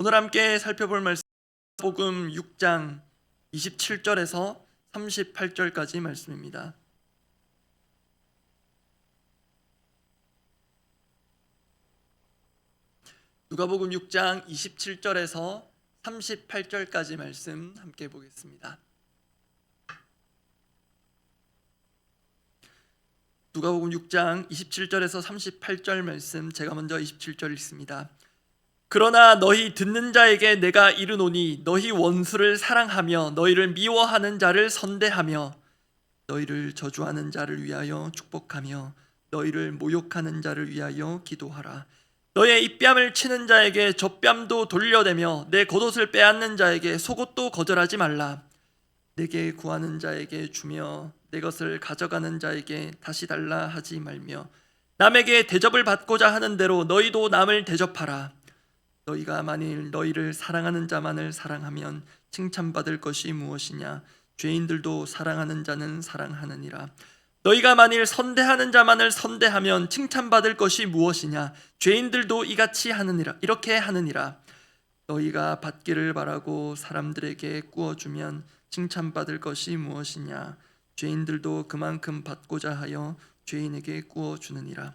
오늘 함께 살펴볼 말씀 복음 6장 27절에서 38절까지 말씀입니다. 누가복음 6장 27절에서 38절까지 말씀 함께 보겠습니다. 누가복음 6장 27절에서 38절 말씀, 제가 먼저 27절 읽습니다. 그러나 너희 듣는 자에게 내가 이르노니 너희 원수를 사랑하며 너희를 미워하는 자를 선대하며 너희를 저주하는 자를 위하여 축복하며 너희를 모욕하는 자를 위하여 기도하라. 너의 입뺨을 치는 자에게 젖뺨도 돌려대며 내 겉옷을 빼앗는 자에게 속옷도 거절하지 말라. 내게 구하는 자에게 주며 내 것을 가져가는 자에게 다시 달라 하지 말며 남에게 대접을 받고자 하는 대로 너희도 남을 대접하라. 너희가 만일 너희를 사랑하는 자만을 사랑하면 칭찬받을 것이 무엇이냐? 죄인들도 사랑하는 자는 사랑하느니라. 너희가 만일 선대하는 자만을 선대하면 칭찬받을 것이 무엇이냐? 죄인들도 이같이 하느니라. 이렇게 하느니라. 너희가 받기를 바라고 사람들에게 구워주면 칭찬받을 것이 무엇이냐? 죄인들도 그만큼 받고자 하여 죄인에게 구워주느니라.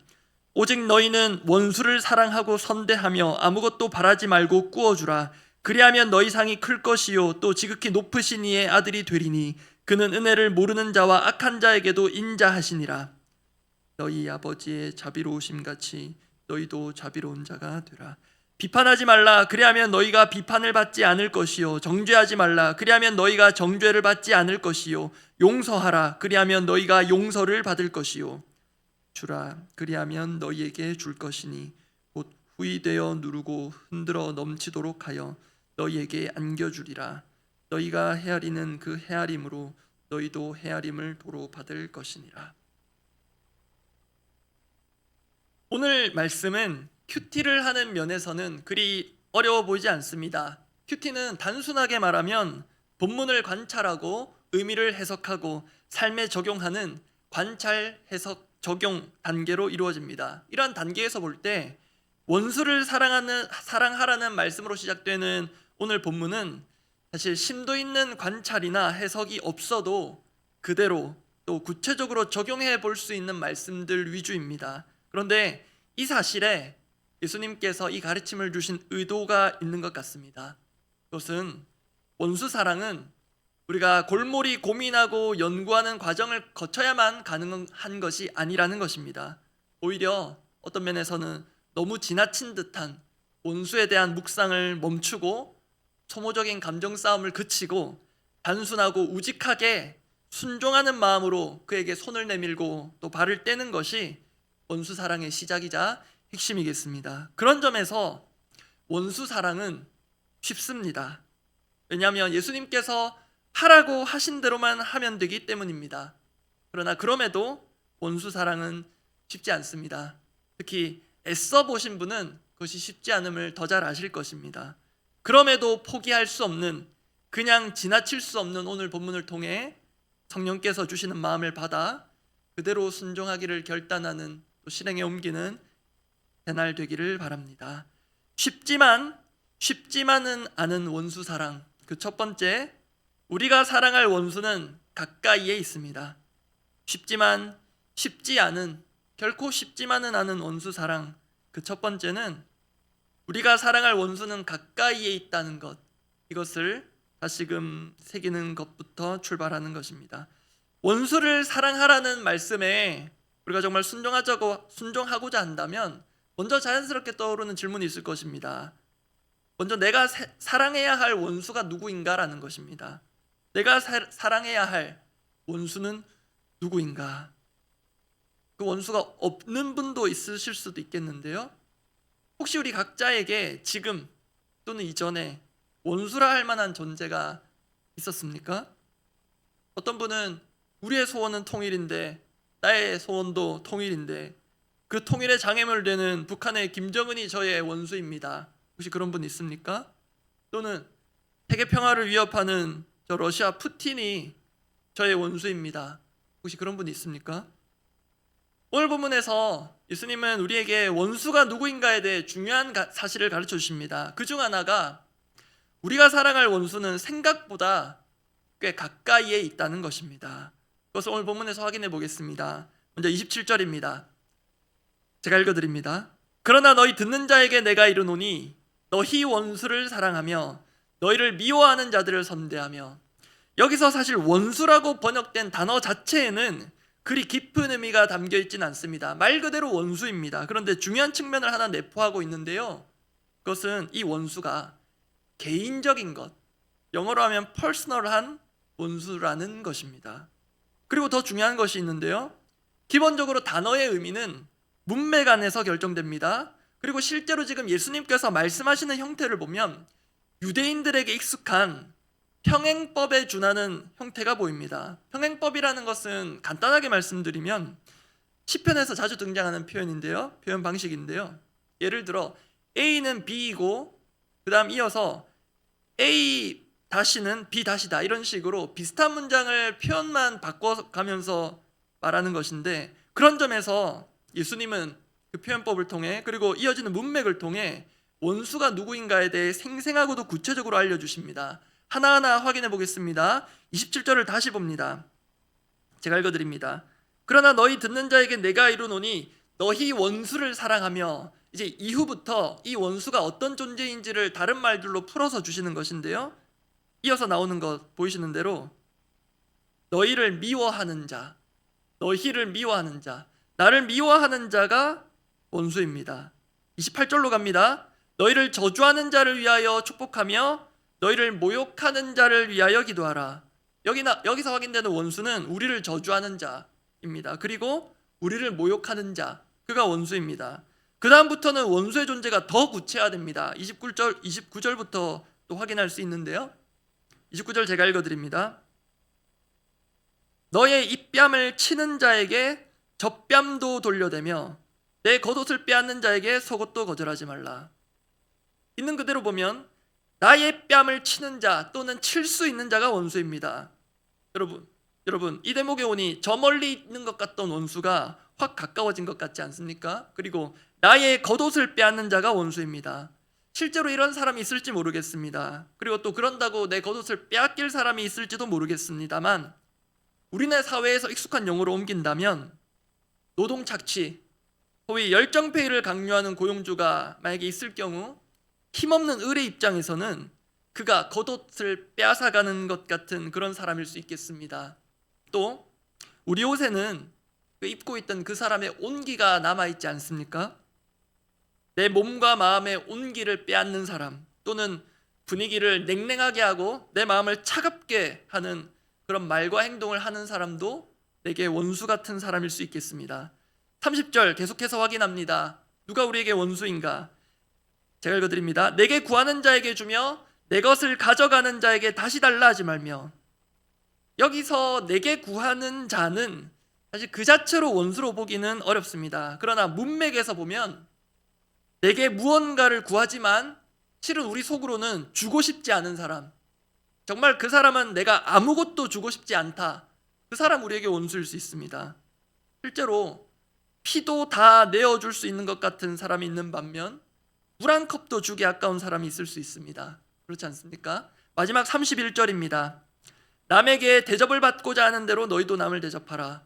오직 너희는 원수를 사랑하고 선대하며 아무것도 바라지 말고 구워주라. 그리하면 너희 상이 클 것이요 또 지극히 높으신 이의 아들이 되리니 그는 은혜를 모르는 자와 악한 자에게도 인자하시니라. 너희 아버지의 자비로우심 같이 너희도 자비로운 자가 되라. 비판하지 말라. 그리하면 너희가 비판을 받지 않을 것이요 정죄하지 말라. 그리하면 너희가 정죄를 받지 않을 것이요 용서하라. 그리하면 너희가 용서를 받을 것이요 주라. 그리하면 너희에게 줄 것이니 곧 후이되어 누르고 흔들어 넘치도록 하여 너희에게 안겨주리라. 너희가 헤아리는 그 헤아림으로 너희도 헤아림을 도로 받을 것이니라. 오늘 말씀은 큐티를 하는 면에서는 그리 어려워 보이지 않습니다. 큐티는 단순하게 말하면 본문을 관찰하고 의미를 해석하고 삶에 적용하는 관찰, 해석, 적용 단계로 이루어집니다. 이러한 단계에서 볼 때 원수를 사랑하라는 말씀으로 시작되는 오늘 본문은 사실 심도 있는 관찰이나 해석이 없어도 그대로 또 구체적으로 적용해 볼 수 있는 말씀들 위주입니다. 그런데 이 사실에 예수님께서 이 가르침을 주신 의도가 있는 것 같습니다. 그것은 원수 사랑은 우리가 골몰이 고민하고 연구하는 과정을 거쳐야만 가능한 것이 아니라는 것입니다. 오히려 어떤 면에서는 너무 지나친 듯한 원수에 대한 묵상을 멈추고 소모적인 감정 싸움을 그치고 단순하고 우직하게 순종하는 마음으로 그에게 손을 내밀고 또 발을 떼는 것이 원수 사랑의 시작이자 핵심이겠습니다. 그런 점에서 원수 사랑은 쉽습니다. 왜냐하면 예수님께서 하라고 하신 대로만 하면 되기 때문입니다. 그러나 그럼에도 원수 사랑은 쉽지 않습니다. 특히 애써 보신 분은 그것이 쉽지 않음을 더 잘 아실 것입니다. 그럼에도 포기할 수 없는, 그냥 지나칠 수 없는 오늘 본문을 통해 성령께서 주시는 마음을 받아 그대로 순종하기를 결단하는 또 실행에 옮기는 그날 되기를 바랍니다. 쉽지만은 않은 원수 사랑. 그 첫 번째, 우리가 사랑할 원수는 가까이에 있습니다. 결코 쉽지만은 않은 원수 사랑. 그 첫 번째는 우리가 사랑할 원수는 가까이에 있다는 것, 이것을 다시금 새기는 것부터 출발하는 것입니다. 원수를 사랑하라는 말씀에 우리가 정말 순종하고자 한다면 먼저 자연스럽게 떠오르는 질문이 있을 것입니다. 먼저 내가 사랑해야 할 원수가 누구인가라는 것입니다. 내가 사랑해야 할 원수는 누구인가? 그 원수가 없는 분도 있으실 수도 있겠는데요. 혹시 우리 각자에게 지금 또는 이전에 원수라 할 만한 존재가 있었습니까? 어떤 분은 우리의 소원은 통일인데 나의 소원도 통일인데 그 통일의 장애물 되는 북한의 김정은이 저의 원수입니다. 혹시 그런 분 있습니까? 또는 세계 평화를 위협하는 저 러시아 푸틴이 저의 원수입니다. 혹시 그런 분 있습니까? 오늘 본문에서 예수님은 우리에게 원수가 누구인가에 대해 중요한 사실을 가르쳐 주십니다. 그중 하나가 우리가 사랑할 원수는 생각보다 꽤 가까이에 있다는 것입니다. 그것을 오늘 본문에서 확인해 보겠습니다. 먼저 27절입니다. 제가 읽어드립니다. 그러나 너희 듣는 자에게 내가 이르노니 너희 원수를 사랑하며 너희를 미워하는 자들을 선대하며. 여기서 사실 원수라고 번역된 단어 자체에는 그리 깊은 의미가 담겨 있지는 않습니다. 말 그대로 원수입니다. 그런데 중요한 측면을 하나 내포하고 있는데요, 그것은 이 원수가 개인적인 것, 영어로 하면 퍼스널한 원수라는 것입니다. 그리고 더 중요한 것이 있는데요, 기본적으로 단어의 의미는 문맥 안에서 결정됩니다. 그리고 실제로 지금 예수님께서 말씀하시는 형태를 보면 유대인들에게 익숙한 평행법에 준하는 형태가 보입니다. 평행법이라는 것은 간단하게 말씀드리면 시편에서 자주 등장하는 표현인데요, 표현 방식인데요, 예를 들어 A는 B이고 그 다음 이어서 A 다시는 B 다시다, 이런 식으로 비슷한 문장을 표현만 바꿔가면서 말하는 것인데, 그런 점에서 예수님은 그 표현법을 통해 그리고 이어지는 문맥을 통해 원수가 누구인가에 대해 생생하고도 구체적으로 알려주십니다. 하나하나 확인해 보겠습니다. 27절을 다시 봅니다. 제가 읽어드립니다. 그러나 너희 듣는 자에게 내가 이르노니 너희 원수를 사랑하며. 이제 이후부터 이 원수가 어떤 존재인지를 다른 말들로 풀어서 주시는 것인데요, 이어서 나오는 것 보이시는 대로 너희를 미워하는 자, 너희를 미워하는 자, 나를 미워하는 자가 원수입니다. 28절로 갑니다. 너희를 저주하는 자를 위하여 축복하며 너희를 모욕하는 자를 위하여 기도하라. 여기서 확인되는 원수는 우리를 저주하는 자입니다. 그리고 우리를 모욕하는 자, 그가 원수입니다. 그 다음부터는 원수의 존재가 더 구체화됩니다. 29절부터 또 확인할 수 있는데요, 29절 제가 읽어드립니다. 너의 입뺨을 치는 자에게 젖뺨도 돌려대며 내 겉옷을 빼앗는 자에게 속옷도 거절하지 말라. 있는 그대로 보면 나의 뺨을 치는 자 또는 칠 수 있는 자가 원수입니다. 여러분 이 대목에 오니 저 멀리 있는 것 같던 원수가 확 가까워진 것 같지 않습니까? 그리고 나의 겉옷을 빼앗는 자가 원수입니다. 실제로 이런 사람이 있을지 모르겠습니다. 그리고 또 그런다고 내 겉옷을 빼앗길 사람이 있을지도 모르겠습니다만, 우리네 사회에서 익숙한 용어로 옮긴다면 노동착취, 소위 열정페이를 강요하는 고용주가 만약에 있을 경우 힘없는 을의 입장에서는 그가 겉옷을 빼앗아가는 것 같은 그런 사람일 수 있겠습니다. 또 우리 옷에는 그 입고 있던 그 사람의 온기가 남아있지 않습니까? 내 몸과 마음의 온기를 빼앗는 사람, 또는 분위기를 냉랭하게 하고 내 마음을 차갑게 하는 그런 말과 행동을 하는 사람도 내게 원수 같은 사람일 수 있겠습니다. 30절 계속해서 확인합니다. 누가 우리에게 원수인가? 제가 읽어드립니다. 내게 구하는 자에게 주며 내 것을 가져가는 자에게 다시 달라 하지 말며. 여기서 내게 구하는 자는 사실 그 자체로 원수로 보기는 어렵습니다. 그러나 문맥에서 보면 내게 무언가를 구하지만 실은 우리 속으로는 주고 싶지 않은 사람, 정말 그 사람은 내가 아무것도 주고 싶지 않다, 그 사람 우리에게 원수일 수 있습니다. 실제로 피도 다 내어줄 수 있는 것 같은 사람이 있는 반면 물 한 컵도 주기 아까운 사람이 있을 수 있습니다. 그렇지 않습니까? 마지막 31절입니다. 남에게 대접을 받고자 하는 대로 너희도 남을 대접하라.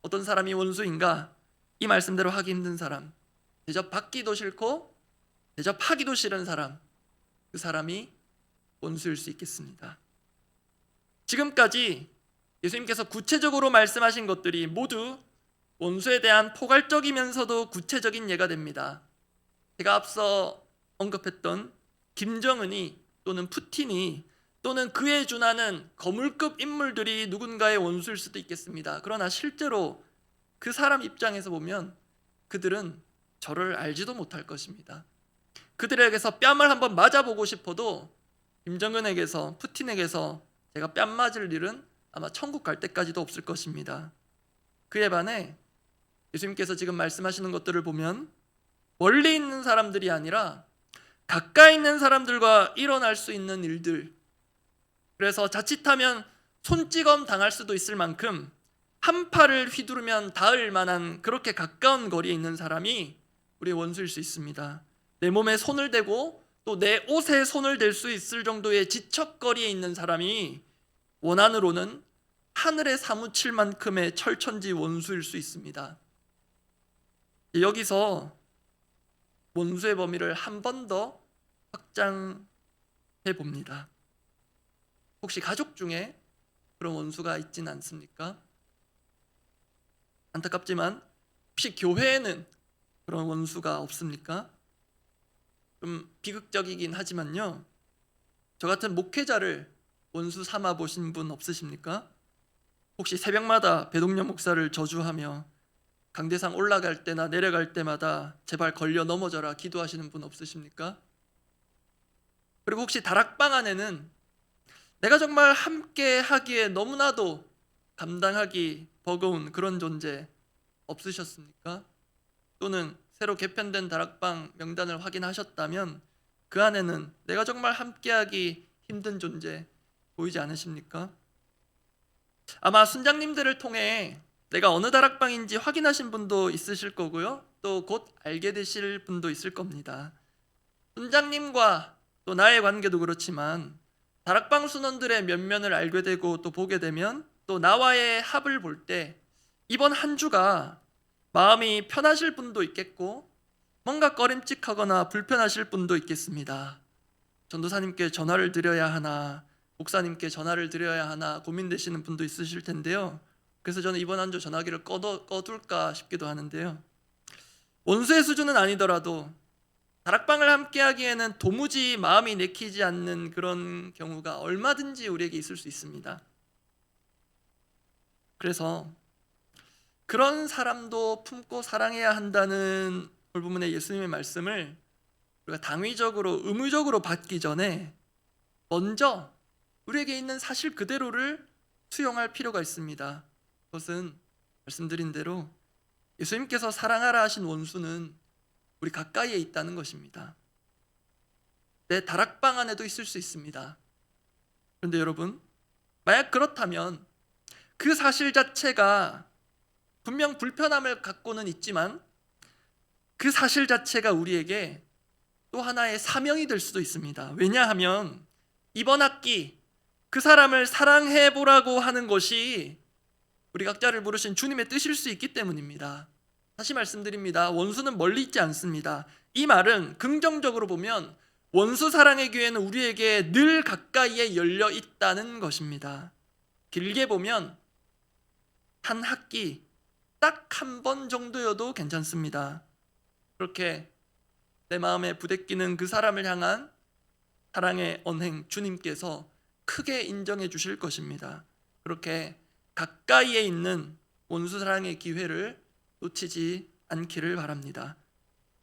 어떤 사람이 원수인가? 이 말씀대로 하기 힘든 사람, 대접받기도 싫고 대접하기도 싫은 사람, 그 사람이 원수일 수 있겠습니다. 지금까지 예수님께서 구체적으로 말씀하신 것들이 모두 원수에 대한 포괄적이면서도 구체적인 예가 됩니다. 제가 앞서 언급했던 김정은이 또는 푸틴이 또는 그에 준하는 거물급 인물들이 누군가의 원수일 수도 있겠습니다. 그러나 실제로 그 사람 입장에서 보면 그들은 저를 알지도 못할 것입니다. 그들에게서 뺨을 한번 맞아보고 싶어도 김정은에게서, 푸틴에게서 제가 뺨 맞을 일은 아마 천국 갈 때까지도 없을 것입니다. 그에 반해 예수님께서 지금 말씀하시는 것들을 보면 멀리 있는 사람들이 아니라 가까이 있는 사람들과 일어날 수 있는 일들, 그래서 자칫하면 손찌검 당할 수도 있을 만큼 한 팔을 휘두르면 닿을 만한 그렇게 가까운 거리에 있는 사람이 우리의 원수일 수 있습니다. 내 몸에 손을 대고 또 내 옷에 손을 댈 수 있을 정도의 지척거리에 있는 사람이 원한으로는 하늘에 사무칠 만큼의 철천지 원수일 수 있습니다. 여기서 원수의 범위를 한 번 더 확장해 봅니다. 혹시 가족 중에 그런 원수가 있지는 않습니까? 안타깝지만 혹시 교회에는 그런 원수가 없습니까? 좀 비극적이긴 하지만요, 저 같은 목회자를 원수 삼아 보신 분 없으십니까? 혹시 새벽마다 배동연 목사를 저주하며 강대상 올라갈 때나 내려갈 때마다 제발 걸려 넘어져라 기도하시는 분 없으십니까? 그리고 혹시 다락방 안에는 내가 정말 함께 하기에 너무나도 감당하기 버거운 그런 존재 없으셨습니까? 또는 새로 개편된 다락방 명단을 확인하셨다면 그 안에는 내가 정말 함께하기 힘든 존재 보이지 않으십니까? 아마 순장님들을 통해 내가 어느 다락방인지 확인하신 분도 있으실 거고요, 또 곧 알게 되실 분도 있을 겁니다. 순장님과 또 나의 관계도 그렇지만 다락방 순원들의 면면을 알게 되고 또 보게 되면 또 나와의 합을 볼 때 이번 한 주가 마음이 편하실 분도 있겠고 뭔가 꺼림칙하거나 불편하실 분도 있겠습니다. 전도사님께 전화를 드려야 하나, 목사님께 전화를 드려야 하나 고민되시는 분도 있으실 텐데요. 그래서 저는 이번 한 주 전화기를 꺼둘까 싶기도 하는데요. 원수의 수준은 아니더라도 다락방을 함께 하기에는 도무지 마음이 내키지 않는 그런 경우가 얼마든지 우리에게 있을 수 있습니다. 그래서 그런 사람도 품고 사랑해야 한다는 오늘 본문의 예수님의 말씀을 우리가 당위적으로 의무적으로 받기 전에 먼저 우리에게 있는 사실 그대로를 수용할 필요가 있습니다. 그것은 말씀드린 대로 예수님께서 사랑하라 하신 원수는 우리 가까이에 있다는 것입니다. 내 다락방 안에도 있을 수 있습니다. 그런데 여러분, 만약 그렇다면 그 사실 자체가 분명 불편함을 갖고는 있지만 그 사실 자체가 우리에게 또 하나의 사명이 될 수도 있습니다. 왜냐하면 이번 학기 그 사람을 사랑해 보라고 하는 것이 우리 각자를 부르신 주님의 뜻일 수 있기 때문입니다. 다시 말씀드립니다. 원수는 멀리 있지 않습니다. 이 말은 긍정적으로 보면 원수 사랑의 기회는 우리에게 늘 가까이에 열려 있다는 것입니다. 길게 보면 한 학기 딱 한 번 정도여도 괜찮습니다. 그렇게 내 마음에 부대끼는 그 사람을 향한 사랑의 언행 주님께서 크게 인정해 주실 것입니다. 그렇게 가까이에 있는 원수 사랑의 기회를 놓치지 않기를 바랍니다.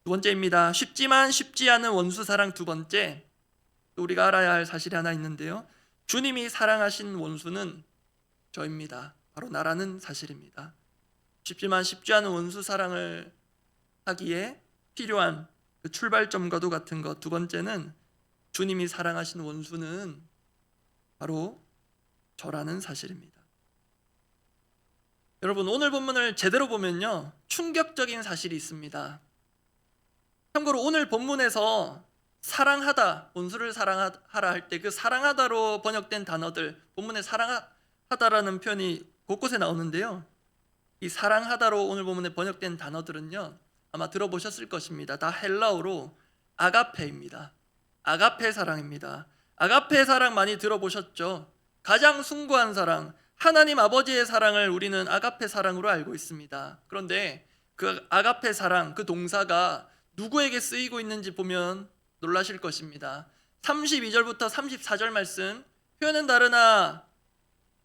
두 번째입니다. 쉽지만 쉽지 않은 원수 사랑. 두 번째, 우리가 알아야 할 사실이 하나 있는데요, 주님이 사랑하신 원수는 저입니다. 바로 나라는 사실입니다. 쉽지만 쉽지 않은 원수 사랑을 하기에 필요한 그 출발점과도 같은 것, 두 번째는 주님이 사랑하신 원수는 바로 저라는 사실입니다. 여러분, 오늘 본문을 제대로 보면요, 충격적인 사실이 있습니다. 참고로 오늘 본문에서 사랑하다, 원수를 사랑하라 할 때 그 사랑하다로 번역된 단어들, 본문에 사랑하다라는 표현이 곳곳에 나오는데요, 이 사랑하다로 오늘 본문에 번역된 단어들은요, 아마 들어보셨을 것입니다. 다 헬라어로 아가페입니다. 아가페 사랑입니다. 아가페 사랑 많이 들어보셨죠? 가장 숭고한 사랑, 하나님 아버지의 사랑을 우리는 아가페 사랑으로 알고 있습니다. 그런데 그 아가페 사랑, 그 동사가 누구에게 쓰이고 있는지 보면 놀라실 것입니다. 32절부터 34절 말씀, 표현은 다르나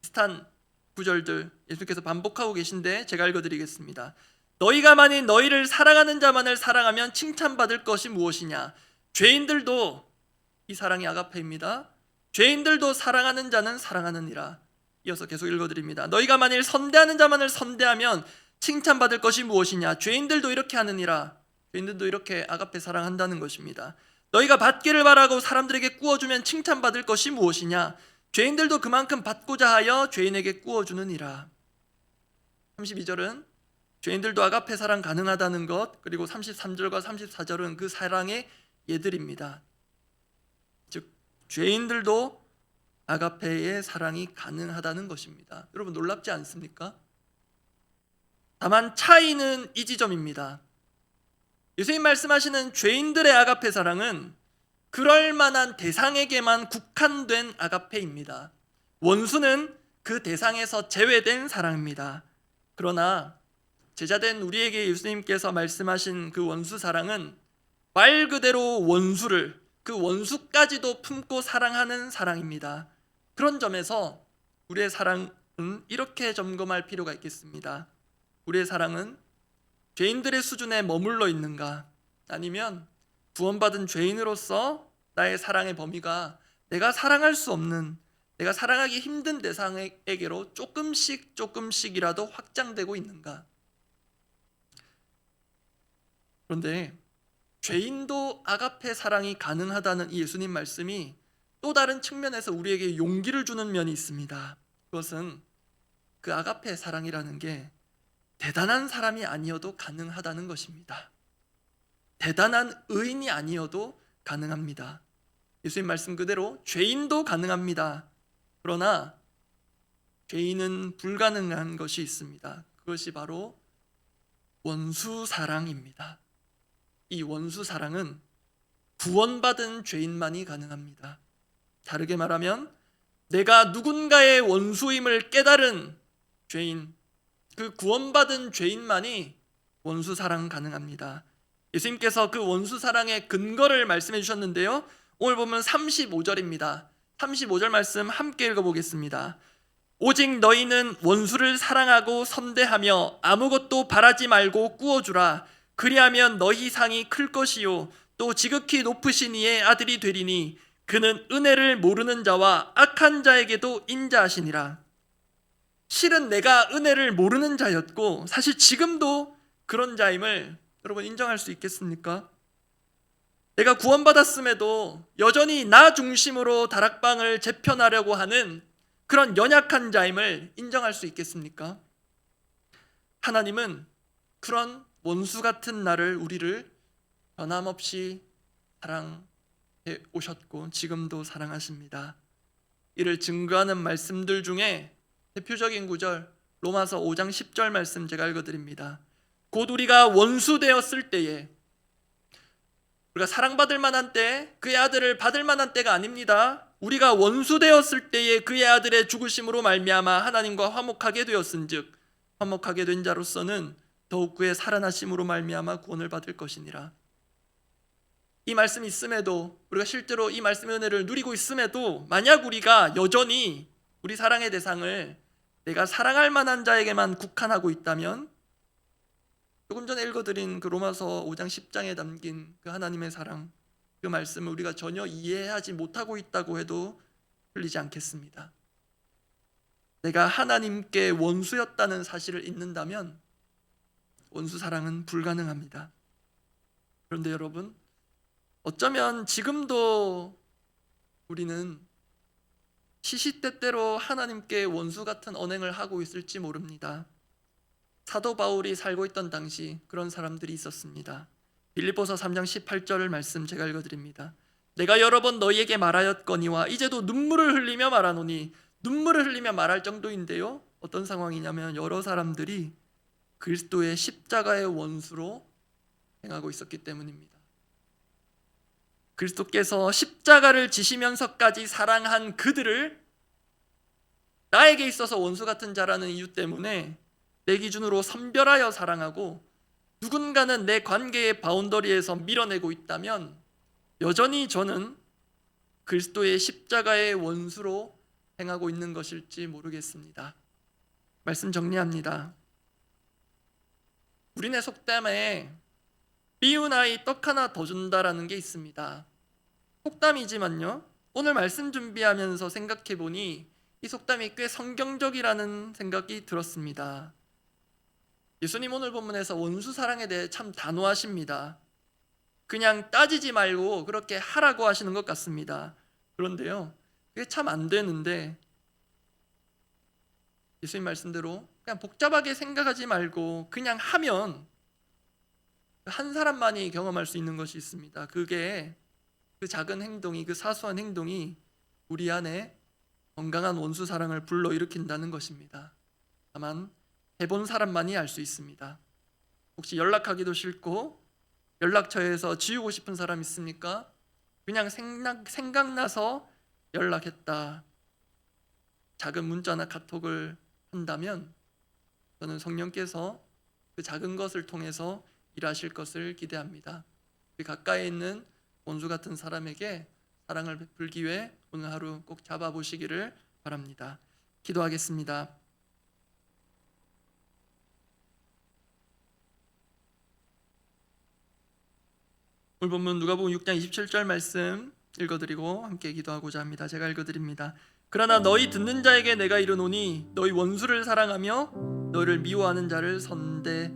비슷한 구절들 예수께서 반복하고 계신데 제가 읽어드리겠습니다. 너희가 만일 너희를 사랑하는 자만을 사랑하면 칭찬받을 것이 무엇이냐? 죄인들도, 이 사랑이 아가페입니다. 죄인들도 사랑하는 자는 사랑하느니라. 이어서 계속 읽어드립니다. 너희가 만일 선대하는 자만을 선대하면 칭찬받을 것이 무엇이냐? 죄인들도 이렇게 하느니라. 죄인들도 이렇게 아가페 사랑한다는 것입니다. 너희가 받기를 바라고 사람들에게 꾸어주면 칭찬받을 것이 무엇이냐? 죄인들도 그만큼 받고자 하여 죄인에게 꾸어주느니라. 32절은 죄인들도 아가페 사랑 가능하다는 것, 그리고 33절과 34절은 그 사랑의 예들입니다. 즉 죄인들도 아가페의 사랑이 가능하다는 것입니다. 여러분 놀랍지 않습니까? 다만 차이는 이 지점입니다. 예수님 말씀하시는 죄인들의 아가페 사랑은 그럴 만한 대상에게만 국한된 아가페입니다. 원수는 그 대상에서 제외된 사랑입니다. 그러나 제자된 우리에게 예수님께서 말씀하신 그 원수 사랑은 말 그대로 원수를, 그 원수까지도 품고 사랑하는 사랑입니다. 그런 점에서 우리의 사랑은 이렇게 점검할 필요가 있겠습니다. 우리의 사랑은 죄인들의 수준에 머물러 있는가, 아니면 구원받은 죄인으로서 나의 사랑의 범위가 내가 사랑할 수 없는, 내가 사랑하기 힘든 대상에게로 조금씩이라도 확장되고 있는가. 그런데 죄인도 아가페 사랑이 가능하다는 이 예수님 말씀이 또 다른 측면에서 우리에게 용기를 주는 면이 있습니다. 그것은 그 아가페 사랑이라는 게 대단한 사람이 아니어도 가능하다는 것입니다. 대단한 의인이 아니어도 가능합니다. 예수님 말씀 그대로 죄인도 가능합니다. 그러나 죄인은 불가능한 것이 있습니다. 그것이 바로 원수 사랑입니다. 이 원수 사랑은 구원받은 죄인만이 가능합니다. 다르게 말하면 내가 누군가의 원수임을 깨달은 죄인, 그 구원받은 죄인만이 원수 사랑 가능합니다. 예수님께서 그 원수 사랑의 근거를 말씀해 주셨는데요, 오늘 보면 35절입니다. 35절 말씀 함께 읽어보겠습니다. 오직 너희는 원수를 사랑하고 선대하며 아무것도 바라지 말고 꾸어주라. 그리하면 너희 상이 클 것이요 또 지극히 높으신 이의 아들이 되리니 그는 은혜를 모르는 자와 악한 자에게도 인자하시니라. 실은 내가 은혜를 모르는 자였고 사실 지금도 그런 자임을 여러분 인정할 수 있겠습니까? 내가 구원받았음에도 여전히 나 중심으로 다락방을 재편하려고 하는 그런 연약한 자임을 인정할 수 있겠습니까? 하나님은 그런 원수 같은 나를, 우리를 변함없이 사랑해 오셨고 지금도 사랑하십니다. 이를 증거하는 말씀들 중에 대표적인 구절, 로마서 5장 10절 말씀 제가 읽어드립니다. 곧 우리가 원수 되었을 때에, 우리가 사랑받을 만한 때, 그의 아들을 받을 만한 때가 아닙니다. 우리가 원수 되었을 때에 그의 아들의 죽으심으로 말미암아 하나님과 화목하게 되었은즉 화목하게 된 자로서는 더욱 그의 살아나심으로 말미암아 구원을 받을 것이니라. 이 말씀이 있음에도, 우리가 실제로 이 말씀의 은혜를 누리고 있음에도 만약 우리가 여전히 우리 사랑의 대상을 내가 사랑할 만한 자에게만 국한하고 있다면, 조금 전에 읽어드린 그 로마서 5장 10장에 담긴 그 하나님의 사랑, 그 말씀을 우리가 전혀 이해하지 못하고 있다고 해도 틀리지 않겠습니다. 내가 하나님께 원수였다는 사실을 잊는다면 원수 사랑은 불가능합니다. 그런데 여러분, 어쩌면 지금도 우리는 시시때때로 하나님께 원수 같은 언행을 하고 있을지 모릅니다. 사도 바울이 살고 있던 당시 그런 사람들이 있었습니다. 빌립보서 3장 18절 말씀 제가 읽어드립니다. 내가 여러 번 너희에게 말하였거니와 이제도 눈물을 흘리며 말하노니, 눈물을 흘리며 말할 정도인데요, 어떤 상황이냐면 여러 사람들이 그리스도의 십자가의 원수로 행하고 있었기 때문입니다. 그리스도께서 십자가를 지시면서까지 사랑한 그들을 나에게 있어서 원수 같은 자라는 이유 때문에 내 기준으로 선별하여 사랑하고 누군가는 내 관계의 바운더리에서 밀어내고 있다면 여전히 저는 그리스도의 십자가의 원수로 행하고 있는 것일지 모르겠습니다. 말씀 정리합니다. 우리네 속담에 미운 아이 떡 하나 더 준다라는 게 있습니다. 속담이지만요, 오늘 말씀 준비하면서 생각해 보니 이 속담이 꽤 성경적이라는 생각이 들었습니다. 예수님 오늘 본문에서 원수 사랑에 대해 참 단호하십니다. 그냥 따지지 말고 그렇게 하라고 하시는 것 같습니다. 그런데요, 그게 참 안 되는데 예수님 말씀대로 그냥 복잡하게 생각하지 말고 그냥 하면 한 사람만이 경험할 수 있는 것이 있습니다. 그게 그 작은 행동이, 그 사소한 행동이 우리 안에 건강한 원수 사랑을 불러일으킨다는 것입니다. 다만 해본 사람만이 알 수 있습니다. 혹시 연락하기도 싫고 연락처에서 지우고 싶은 사람 있습니까? 그냥 생각나서 연락했다. 작은 문자나 카톡을 한다면 저는 성령께서 그 작은 것을 통해서 일하실 것을 기대합니다. 우리 가까이 있는 원수 같은 사람에게 사랑을 베풀기 위해 오늘 하루 꼭 잡아보시기를 바랍니다. 기도하겠습니다. 오늘 본문 누가복음 6장 27절 말씀 읽어드리고 함께 기도하고자 합니다. 제가 읽어드립니다. 그러나 너희 듣는 자에게 내가 이르노니 너희 원수를 사랑하며 너희를 미워하는 자를 선대며.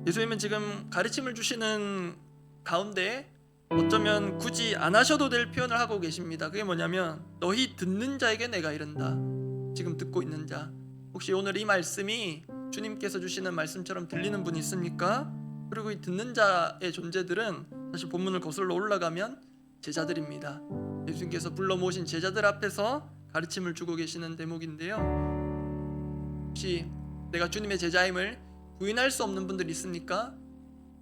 예수님은 지금 가르침을 주시는 가운데 어쩌면 굳이 안 하셔도 될 표현을 하고 계십니다. 그게 뭐냐면 너희 듣는 자에게 내가 이른다. 지금 듣고 있는 자, 혹시 오늘 이 말씀이 주님께서 주시는 말씀처럼 들리는 분이 있습니까? 그리고 이 듣는 자의 존재들은 사실 본문을 거슬러 올라가면 제자들입니다. 예수님께서 불러 모으신 제자들 앞에서 가르침을 주고 계시는 대목인데요. 혹시 내가 주님의 제자임을 부인할 수 없는 분들 있습니까?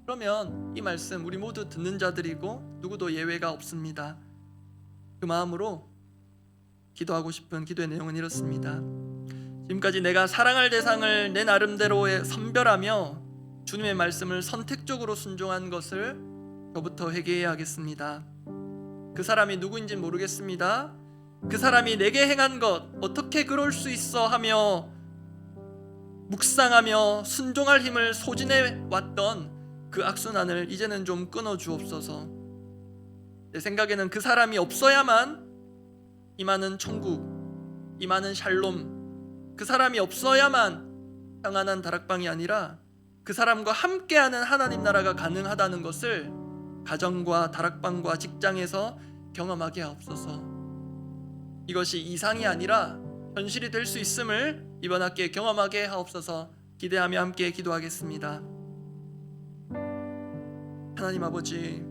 그러면 이 말씀 우리 모두 듣는 자들이고 누구도 예외가 없습니다. 그 마음으로 기도하고 싶은 기도의 내용은 이렇습니다. 지금까지 내가 사랑할 대상을 내 나름대로 선별하며 주님의 말씀을 선택적으로 순종한 것을 저부터 회개해야겠습니다. 그 사람이 누구인지 모르겠습니다. 그 사람이 내게 행한 것 어떻게 그럴 수 있어 하며 묵상하며 순종할 힘을 소진해 왔던 그 악순환을 이제는 좀 끊어 주옵소서. 내 생각에는 그 사람이 없어야만 임하는 천국, 임하는 샬롬, 그 사람이 없어야만 평안한 다락방이 아니라 그 사람과 함께하는 하나님 나라가 가능하다는 것을 가정과 다락방과 직장에서 경험하게 하옵소서. 이것이 이상이 아니라 현실이 될 수 있음을 이번 학기에 경험하게 하옵소서. 기대하며 함께 기도하겠습니다. 하나님 아버지,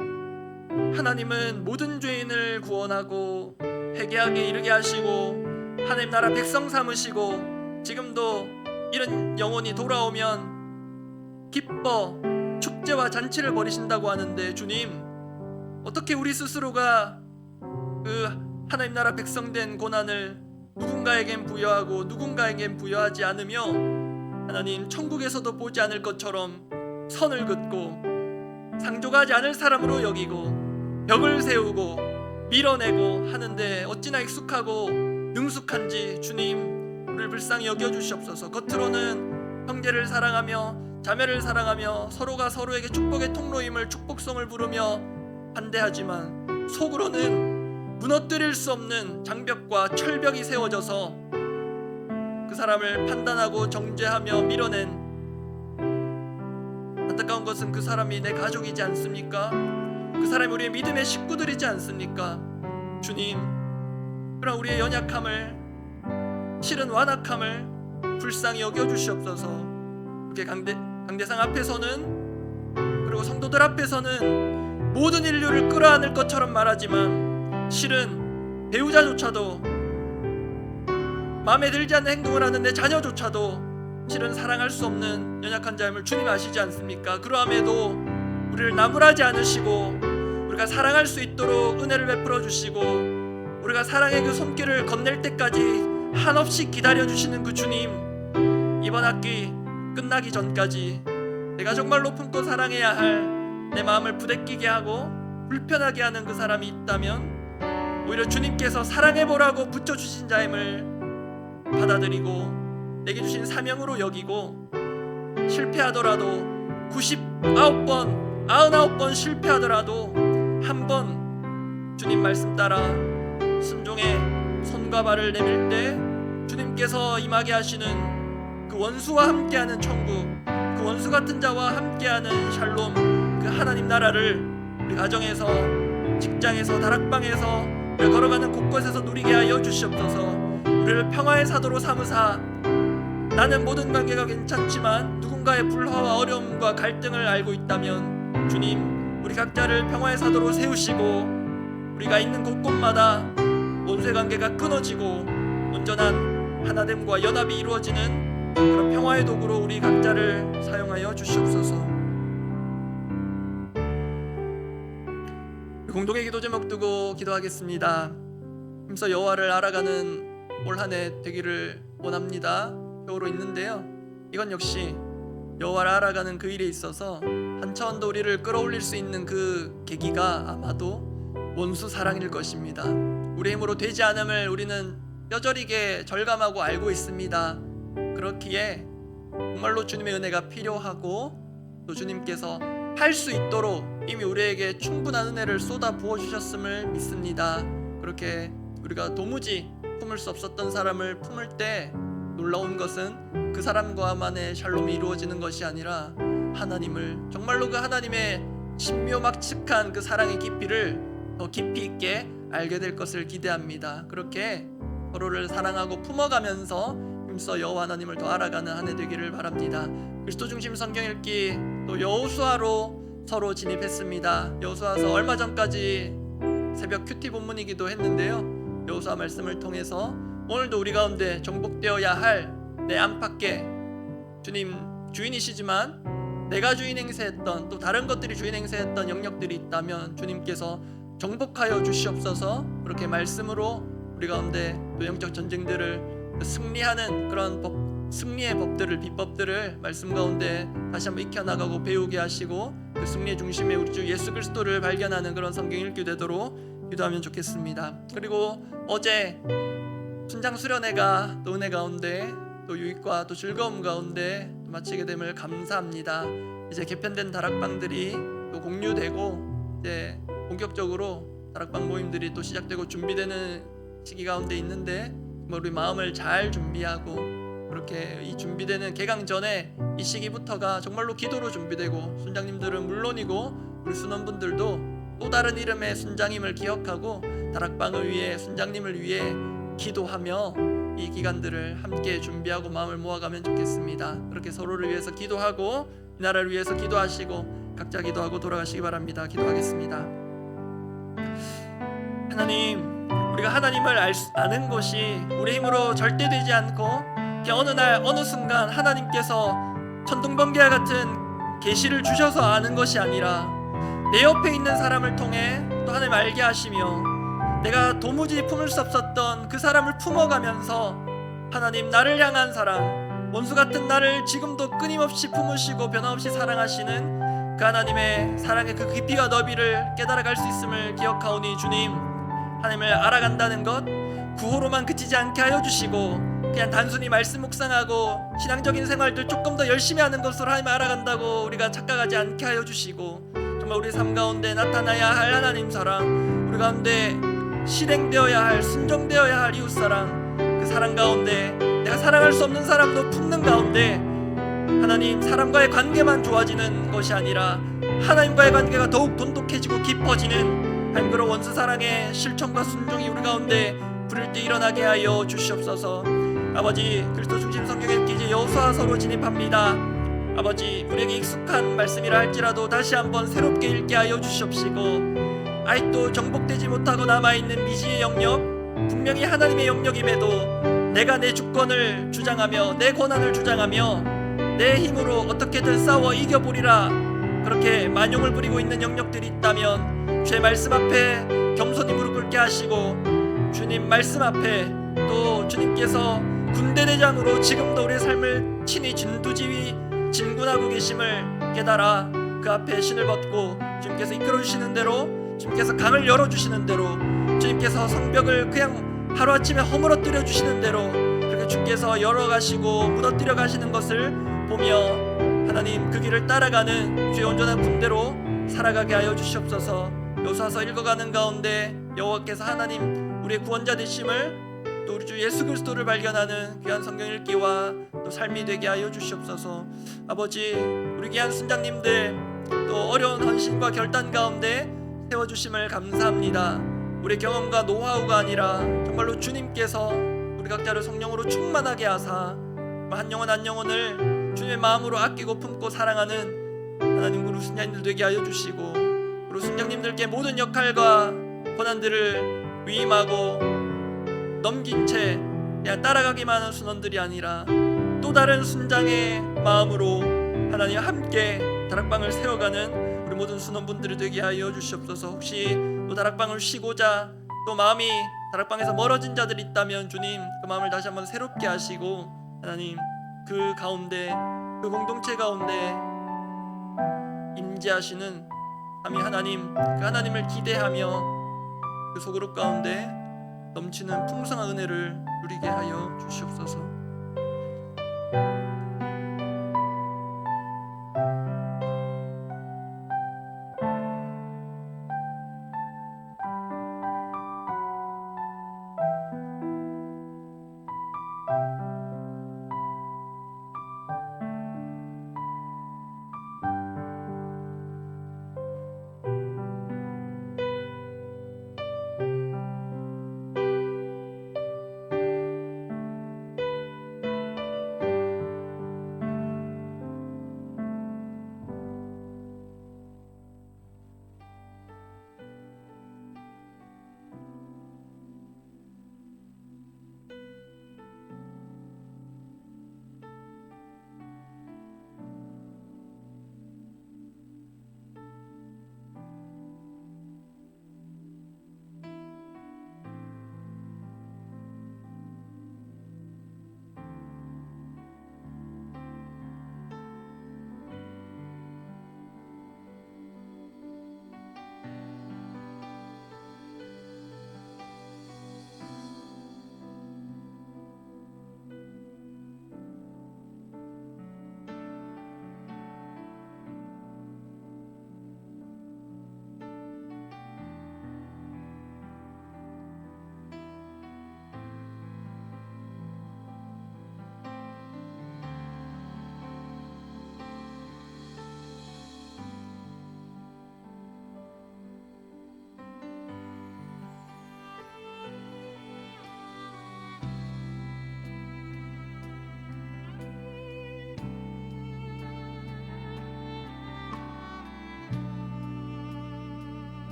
하나님은 모든 죄인을 구원하고 회개하게 이르게 하시고 하나님 나라 백성 삼으시고 지금도 이런 영혼이 돌아오면 기뻐 축제와 잔치를 벌이신다고 하는데, 주님, 어떻게 우리 스스로가 그 하나님 나라 백성된 고난을 누군가에겐 부여하고 누군가에겐 부여하지 않으며 하나님 천국에서도 보지 않을 것처럼 선을 긋고 상종하지 않을 사람으로 여기고 벽을 세우고 밀어내고 하는데 어찌나 익숙하고 능숙한지 주님, 우리를 불쌍히 여겨주시옵소서. 겉으로는 형제를 사랑하며 자매를 사랑하며 서로가 서로에게 축복의 통로임을 축복성을 부르며 반대하지만 속으로는 무너뜨릴 수 없는 장벽과 철벽이 세워져서 그 사람을 판단하고 정죄하며 밀어낸, 안타까운 것은 그 사람이 내 가족이지 않습니까? 그 사람이 우리의 믿음의 식구들이지 않습니까? 주님, 그러나 우리의 연약함을, 실은 완악함을 불쌍히 여겨주시옵소서. 이렇게 강대상 앞에서는, 그리고 성도들 앞에서는 모든 인류를 끌어안을 것처럼 말하지만 실은 배우자조차도, 마음에 들지 않는 행동을 하는 내 자녀조차도 실은 사랑할 수 없는 연약한 자임을 주님 아시지 않습니까? 그러함에도 우리를 나무라지 않으시고 우리가 사랑할 수 있도록 은혜를 베풀어 주시고 우리가 사랑의 그 손길을 건넬 때까지 한없이 기다려주시는 그 주님, 이번 학기 끝나기 전까지 내가 정말로 품고 사랑해야 할 내 마음을 부대끼게 하고 불편하게 하는 그 사람이 있다면 오히려 주님께서 사랑해보라고 붙여주신 자임을 받아들이고 내게 주신 사명으로 여기고, 실패하더라도 99번 99번 실패하더라도 한 번 주님 말씀 따라 순종의 손과 발을 내밀 때 주님께서 임하게 하시는 그 원수와 함께하는 천국, 그 원수 같은 자와 함께하는 샬롬, 그 하나님 나라를 우리 가정에서, 직장에서, 다락방에서, 우리가 걸어가는 곳곳에서 누리게 하여 주시옵소서. 우리를 평화의 사도로 삼으사 나는 모든 관계가 괜찮지만 누군가의 불화와 어려움과 갈등을 알고 있다면 주님, 우리 각자를 평화의 사도로 세우시고 우리가 있는 곳곳마다 원수의 관계가 끊어지고 온전한 하나됨과 연합이 이루어지는 그런 평화의 도구로 우리 각자를 사용하여 주시옵소서. 공동의 기도 제목 두고 기도하겠습니다. 힘써 여호와를 알아가는 올 한 해 되기를 원합니다. 표로 있는데요, 이건 역시 여호와를 알아가는 그 일에 있어서 한 차원 더 우리를 끌어올릴 수 있는 그 계기가 아마도 원수 사랑일 것입니다. 우리 힘으로 되지 않음을 우리는 뼈저리게 절감하고 알고 있습니다. 그렇기에 정말로 주님의 은혜가 필요하고 또 주님께서 할 수 있도록 이미 우리에게 충분한 은혜를 쏟아 부어주셨음을 믿습니다. 그렇게 우리가 도무지 품을 수 없었던 사람을 품을 때 놀라운 것은 그 사람과만의 샬롬이 이루어지는 것이 아니라 하나님을, 정말로 그 하나님의 신묘막측한 그 사랑의 깊이를 더 깊이 있게 알게 될 것을 기대합니다. 그렇게 서로를 사랑하고 품어가면서 힘써 여호와 하나님을 더 알아가는 한 해 되기를 바랍니다. 그리스도 중심 성경 읽기 또 여호수아로 서로 진입했습니다. 여호수아서 얼마 전까지 새벽 큐티 본문이기도 했는데요, 여호수아 말씀을 통해서 오늘도 우리 가운데 정복되어야 할 내 안팎에 주님 주인이시지만 내가 주인 행세했던 또 다른 것들이 주인 행세했던 영역들이 있다면 주님께서 정복하여 주시옵소서. 그렇게 말씀으로 우리 가운데 또 영적 전쟁들을 승리하는 그런 승리의 법들을, 비법들을 말씀 가운데 다시 한번 익혀나가고 배우게 하시고 그 승리의 중심에 우리 주 예수 그리스도를 발견하는 그런 성경 읽기 되도록 기도하면 좋겠습니다. 그리고 어제 순장 수련회가 또 은혜 가운데 또 유익과 또 즐거움 가운데 마치게 됨을 감사합니다. 이제 개편된 다락방들이 또 공유되고 이제 본격적으로 다락방 모임들이 또 시작되고 준비되는 시기 가운데 있는데 우리 마음을 잘 준비하고 그렇게 이 준비되는 개강 전에 이 시기부터가 정말로 기도로 준비되고 순장님들은 물론이고 우리 순원분들도 또 다른 이름의 순장님을 기억하고 다락방을 위해 순장님을 위해 기도하며 이 기간들을 함께 준비하고 마음을 모아가면 좋겠습니다. 그렇게 서로를 위해서 기도하고 이 나라를 위해서 기도하시고 각자 기도하고 돌아가시기 바랍니다. 기도하겠습니다. 하나님, 우리가 하나님을 아는 것이 우리 힘으로 절대 되지 않고 그냥 어느 날 어느 순간 하나님께서 천둥번개와 같은 계시를 주셔서 아는 것이 아니라 내 옆에 있는 사람을 통해 또 하나님 알게 하시며 내가 도무지 품을 수 없었던 그 사람을 품어가면서 하나님 나를 향한 사랑, 원수 같은 나를 지금도 끊임없이 품으시고 변함없이 사랑하시는 그 하나님의 사랑의 그 깊이와 너비를 깨달아갈 수 있음을 기억하오니 주님, 하나님을 알아간다는 것 구호로만 그치지 않게 하여 주시고 그냥 단순히 말씀 묵상하고 신앙적인 생활들 조금 더 열심히 하는 것으로 하나님을 알아간다고 우리가 착각하지 않게 하여 주시고 정말 우리 삶 가운데 나타나야 할 하나님 사랑, 우리 가운데 실행되어야 할, 순종되어야 할 이웃사랑, 그 사랑 가운데 내가 사랑할 수 없는 사람도 품는 가운데 하나님, 사람과의 관계만 좋아지는 것이 아니라 하나님과의 관계가 더욱 돈독해지고 깊어지는 하나님, 그런 원수 사랑의 실천과 순종이 우리 가운데 부를 때 일어나게 하여 주시옵소서. 아버지, 그리스도 중심 성경 읽기 여호수아서로 진입합니다. 아버지, 우리에게 익숙한 말씀이라 할지라도 다시 한번 새롭게 읽게 하여 주시옵시고 아직도 정복되지 못하고 남아있는 미지의 영역, 분명히 하나님의 영역임에도 내가 내 주권을 주장하며 내 권한을 주장하며 내 힘으로 어떻게든 싸워 이겨보리라 그렇게 만용을 부리고 있는 영역들이 있다면 주의 말씀 앞에 겸손히 무릎 꿇게 하시고 주님 말씀 앞에 또 주님께서 군대대장으로 지금도 우리의 삶을 친히 진두지휘 진군하고 계심을 깨달아 그 앞에 신을 벗고 주님께서 이끌어주시는 대로, 주님께서 강을 열어주시는 대로, 주님께서 성벽을 그냥 하루아침에 허물어뜨려 주시는 대로 그렇게 주께서 열어가시고 무너뜨려 가시는 것을 보며 하나님, 그 길을 따라가는 주의 온전한 군대로 살아가게 하여 주시옵소서. 여호수아서 읽어가는 가운데 여호와께서 하나님 우리의 구원자 되심을 또 우리 주 예수 그리스도를 발견하는 귀한 성경 읽기와 또 삶이 되게 하여 주시옵소서. 아버지, 우리 귀한 순장님들 또 어려운 헌신과 결단 가운데 세워주심을 감사합니다. 우리의 경험과 노하우가 아니라 정말로 주님께서 우리 각자를 성령으로 충만하게 하사 한 영혼 한 영혼을 주님의 마음으로 아끼고 품고 사랑하는 하나님 우리 순장님들 되게 하여 주시고, 우리 순장님들께 모든 역할과 권한들을 위임하고 넘긴 채 그냥 따라가기만 하는 순원들이 아니라 또 다른 순장의 마음으로 하나님 함께 다락방을 세워가는 우리 모든 순원분들이 되게 하여 주시옵소서. 혹시 또 다락방을 쉬고자 또 마음이 다락방에서 멀어진 자들이 있다면 주님 그 마음을 다시 한번 새롭게 하시고 하나님 그 가운데 그 공동체 가운데 임재하시는 하나님, 그 하나님을 기대하며 그 소그룹 가운데 넘치는 풍성한 은혜를 누리게 하여 주시옵소서.